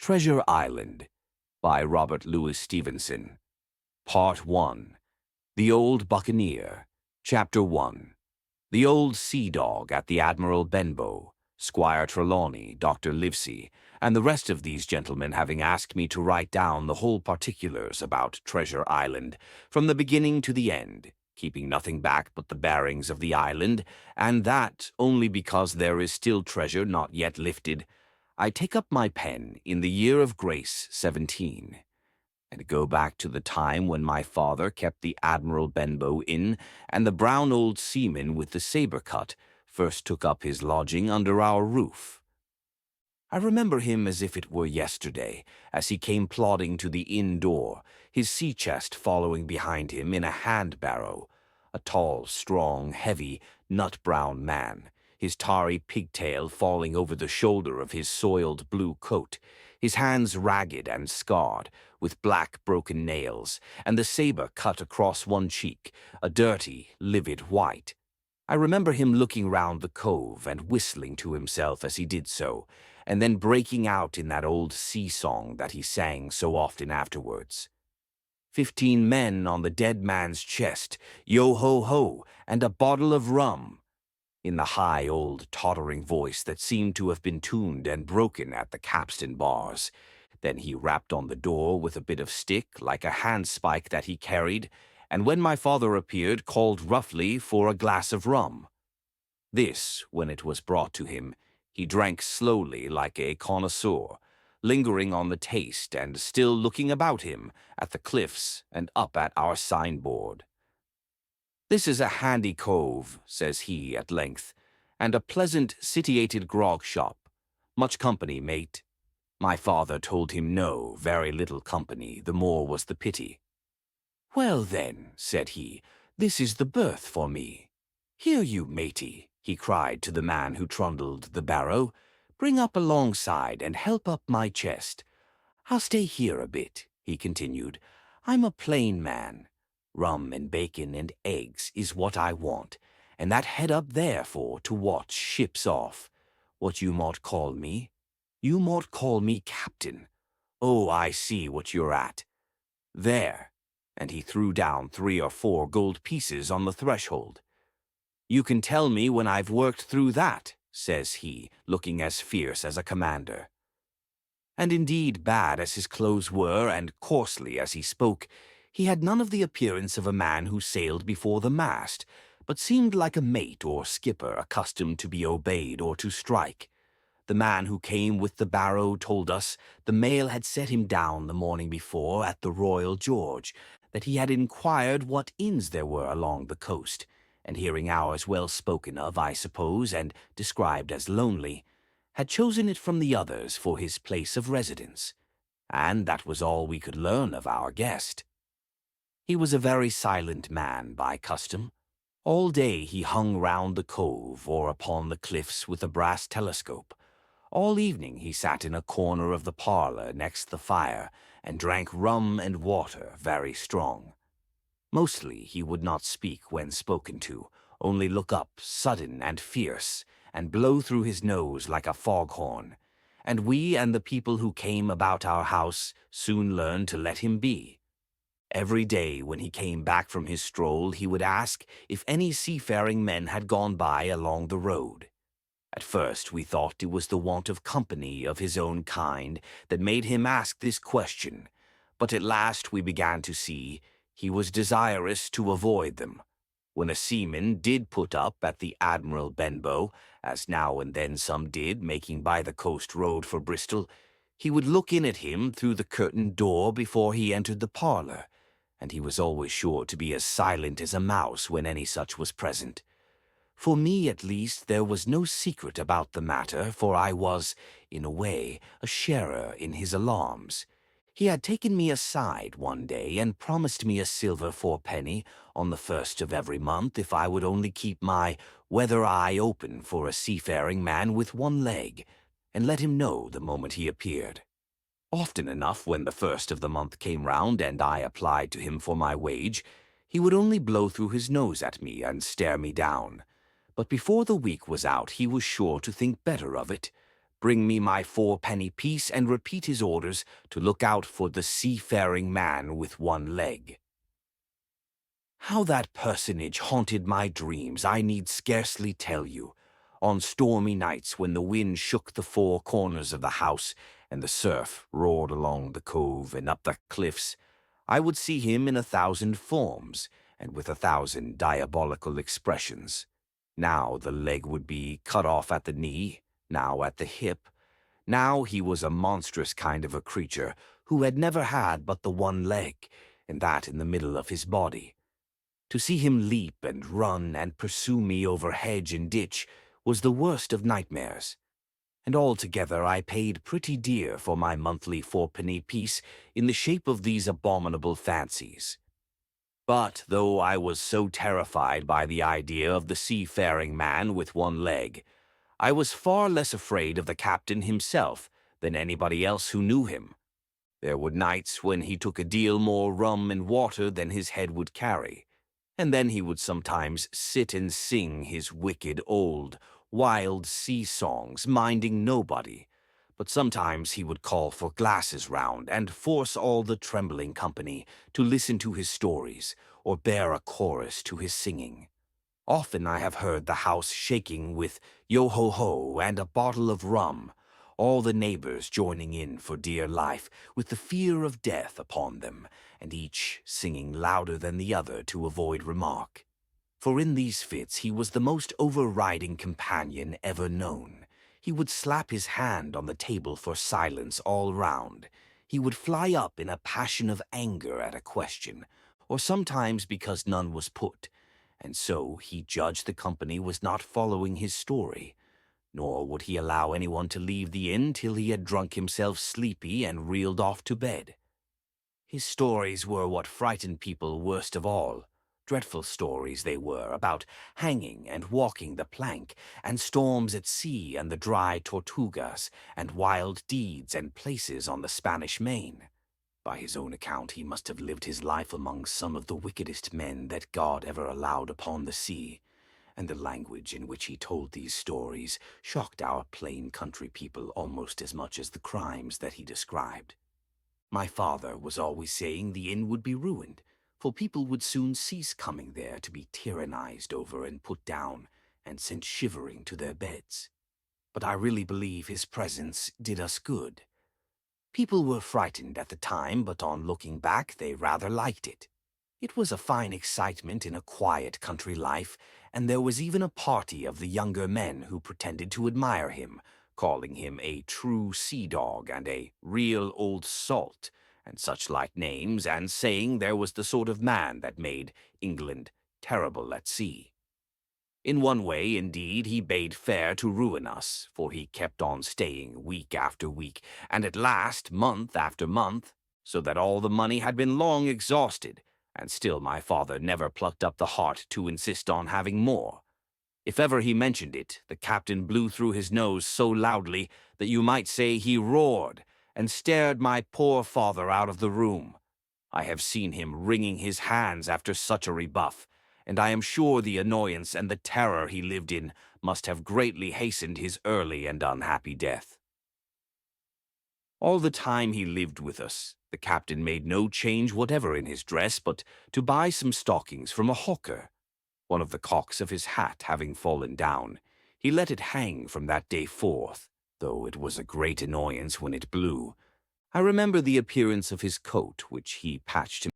Treasure Island by Robert Louis Stevenson. Part 1. The Old Buccaneer. Chapter 1. The Old Sea Dog at the Admiral Benbow, Squire Trelawney, Dr. Livesey, and the rest of these gentlemen having asked me to write down the whole particulars about Treasure Island, from the beginning to the end, keeping nothing back but the bearings of the island, and that only because there is still treasure not yet lifted, I take up my pen in the year of grace 17, and go back to the time when my father kept the Admiral Benbow Inn, and the brown old seaman with the saber cut first took up his lodging under our roof. I remember him as if it were yesterday, as he came plodding to the inn door, his sea-chest following behind him in a hand-barrow, a tall, strong, heavy, nut-brown man, his tarry pigtail falling over the shoulder of his soiled blue coat, his hands ragged and scarred, with black broken nails, and the saber cut across one cheek, a dirty, livid white. I remember him looking round the cove and whistling to himself as he did so, and then breaking out in that old sea-song that he sang so often afterwards. 15 men on the dead man's chest, yo-ho-ho, and a bottle of rum, in the high old tottering voice that seemed to have been tuned and broken at the capstan bars. Then he rapped on the door with a bit of stick like a handspike that he carried, and when my father appeared, called roughly for a glass of rum. This, when it was brought to him, he drank slowly like a connoisseur, lingering on the taste and still looking about him at the cliffs and up at our signboard. "This is a handy cove," says he at length, "and a pleasant sitiated grog shop. Much company, mate." My father told him no, very little company, the more was the pity. "Well then," said he, "this is the berth for me. Here you, matey," he cried to the man who trundled the barrow, "bring up alongside and help up my chest. I'll stay here a bit," he continued. "I'm a plain man. Rum and bacon and eggs is what I want, and that head up there for to watch ships off. What you mought call me? You mought call me captain. Oh, I see what you're at. There," and he threw down 3 or 4 gold pieces on the threshold. "You can tell me when I've worked through that," says he, looking as fierce as a commander. And indeed, bad as his clothes were, and coarsely as he spoke, he had none of the appearance of a man who sailed before the mast, but seemed like a mate or skipper accustomed to be obeyed or to strike. The man who came with the barrow told us the mail had set him down the morning before at the Royal George, that he had inquired what inns there were along the coast, and hearing ours well spoken of, I suppose, and described as lonely, had chosen it from the others for his place of residence, and that was all we could learn of our guest. He was a very silent man by custom. All day he hung round the cove or upon the cliffs with a brass telescope. All evening he sat in a corner of the parlour next the fire and drank rum and water very strong. Mostly he would not speak when spoken to, only look up sudden and fierce, and blow through his nose like a foghorn, and we and the people who came about our house soon learned to let him be. Every day when he came back from his stroll, he would ask if any seafaring men had gone by along the road. At first we thought it was the want of company of his own kind that made him ask this question, but at last we began to see he was desirous to avoid them. When a seaman did put up at the Admiral Benbow, as now and then some did, making by the coast road for Bristol, he would look in at him through the curtained door before he entered the parlour, and he was always sure to be as silent as a mouse when any such was present. For me, at least, there was no secret about the matter, for I was, in a way, a sharer in his alarms. He had taken me aside one day and promised me a silver 4-penny on the 1st of every month if I would only keep my weather eye open for a seafaring man with one leg, and let him know the moment he appeared. Often enough, when the 1st of the month came round and I applied to him for my wage, he would only blow through his nose at me and stare me down. But before the week was out he was sure to think better of it, bring me my fourpenny piece, and repeat his orders to look out for the seafaring man with one leg. How that personage haunted my dreams I need scarcely tell you. On stormy nights when the wind shook the four corners of the house and the surf roared along the cove and up the cliffs, I would see him in 1,000 forms and with 1,000 diabolical expressions. Now the leg would be cut off at the knee, now at the hip. Now he was a monstrous kind of a creature who had never had but the one leg, and that in the middle of his body. To see him leap and run and pursue me over hedge and ditch was the worst of nightmares. And altogether I paid pretty dear for my monthly fourpenny piece in the shape of these abominable fancies. But though I was so terrified by the idea of the seafaring man with one leg, I was far less afraid of the captain himself than anybody else who knew him. There were nights when he took a deal more rum and water than his head would carry, and then he would sometimes sit and sing his wicked old, wild sea songs, minding nobody. But sometimes he would call for glasses round and force all the trembling company to listen to his stories or bear a chorus to his singing. Often I have heard the house shaking with yo-ho-ho and a bottle of rum, all the neighbors joining in for dear life with the fear of death upon them, and each singing louder than the other to avoid remark. For in these fits he was the most overriding companion ever known. He would slap his hand on the table for silence all round. He would fly up in a passion of anger at a question, or sometimes because none was put, and so he judged the company was not following his story, nor would he allow anyone to leave the inn till he had drunk himself sleepy and reeled off to bed. His stories were what frightened people worst of all. Dreadful stories they were, about hanging and walking the plank, and storms at sea and the dry Tortugas, and wild deeds and places on the Spanish Main. By his own account, he must have lived his life among some of the wickedest men that God ever allowed upon the sea, and the language in which he told these stories shocked our plain country people almost as much as the crimes that he described. My father was always saying the inn would be ruined, for people would soon cease coming there to be tyrannized over and put down and sent shivering to their beds. But I really believe his presence did us good. People were frightened at the time, but on looking back they rather liked it. It was a fine excitement in a quiet country life, and there was even a party of the younger men who pretended to admire him, calling him a true sea-dog and a real old salt, and such like names, and saying there was the sort of man that made England terrible at sea. In one way, indeed, he bade fair to ruin us, for he kept on staying week after week, and at last month after month, so that all the money had been long exhausted, and still my father never plucked up the heart to insist on having more. If ever he mentioned it, the captain blew through his nose so loudly that you might say he roared, and stared my poor father out of the room. I have seen him wringing his hands after such a rebuff, and I am sure the annoyance and the terror he lived in must have greatly hastened his early and unhappy death. All the time he lived with us, the captain made no change whatever in his dress but to buy some stockings from a hawker. One of the cocks of his hat having fallen down, he let it hang from that day forth, though it was a great annoyance when it blew. I remember the appearance of his coat, which he patched